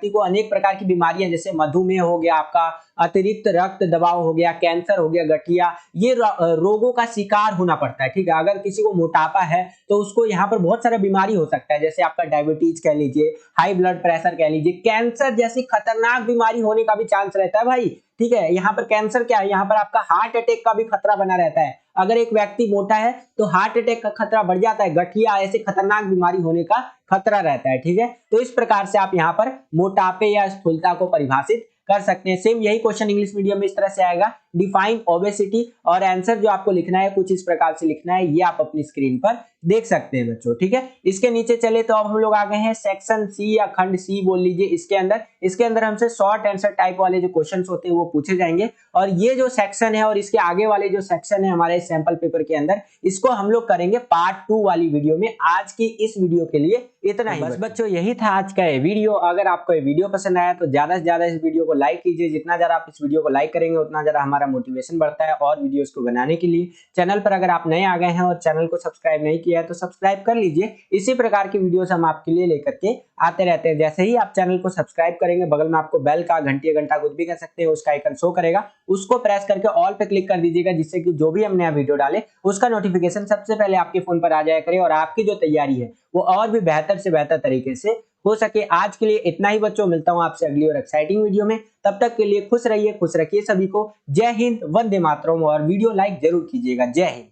Speaker 1: को अनेक प्रकार की बीमारियां, जैसे मधुमेह हो गया, आपका अतिरिक्त रक्त दबाव हो गया, कैंसर हो गया, गठिया, ये रोगों का शिकार होना पड़ता है। ठीक है, अगर किसी को मोटापा है तो उसको यहाँ पर बहुत सारा बीमारी हो सकता है, जैसे आपका डायबिटीज कह लीजिए, हाई ब्लड प्रेशर कह लीजिए, कैंसर जैसी खतरनाक बीमारी होने का भी चांस रहता है भाई। ठीक है, यहाँ पर कैंसर क्या है, यहाँ पर आपका हार्ट अटैक का भी खतरा बना रहता है। अगर एक व्यक्ति मोटा है तो हार्ट अटैक का खतरा बढ़ जाता है, गठिया ऐसी खतरनाक बीमारी होने का खतरा रहता है। ठीक है, तो इस प्रकार से आप यहाँ पर मोटापे या स्थूलता को परिभाषित कर सकते हैं। सेम यही क्वेश्चन इंग्लिश मीडियम में इस तरह से आएगा, डिफाइन ओबेसिटी, और आंसर जो आपको लिखना है कुछ इस प्रकार से लिखना है, ये आप अपनी स्क्रीन पर देख सकते हैं बच्चों। ठीक है, इसके नीचे चले तो अब हम लोग आ गए हैं सेक्शन सी या खंड सी बोल लीजिए। इसके अंदर हमसे शॉर्ट आंसर टाइप वाले जो क्वेश्चंस होते हैं वो पूछे जाएंगे, और ये जो सेक्शन है और इसके आगे वाले जो सेक्शन है हमारे सैंपल पेपर के अंदर, इसको हम लोग करेंगे पार्ट 2 वाली वीडियो में। आज की इस वीडियो के लिए इतना ही। बस बच्चों यही था आज का ये वीडियो। अगर आपको ये वीडियो पसंद आया तो ज्यादा से ज्यादा इस वीडियो को लाइक कीजिए। जितना ज्यादा आप इस वीडियो को लाइक करेंगे उतना ज्यादा हमारा मोटिवेशन बढ़ता है और वीडियोस को बनाने के लिए। चैनल पर अगर आप नए आ गए हैं और चैनल को सब्सक्राइब नहीं किया है तो सब्सक्राइब कर लीजिए। इसी प्रकार की वीडियोस हम आपके लिए लेकर के आते रहते हैं। जैसे ही आप चैनल को सब्सक्राइब करेंगे, बगल में आपको बेल का, घंटी, घंटा कुछ भी कह सकते हैं, उसका आइकन शो करेगा, उसको प्रेस करके ऑल पे क्लिक कर दीजिएगा, जिससे कि जो भी हम नया वीडियो डाले उसका नोटिफिकेशन सबसे पहले आपके फोन पर आ जाया करे और आपकी जो तैयारी है वो और भी बेहतर से बेहतर तरीके से हो सके। आज के लिए इतना ही बच्चों, मिलता हूं आपसे अगली और एक्साइटिंग वीडियो में। तब तक के लिए खुश रहिए, खुश रखिए सभी को। जय हिंद, वंदे मातरम, और वीडियो लाइक जरूर कीजिएगा। जय हिंद।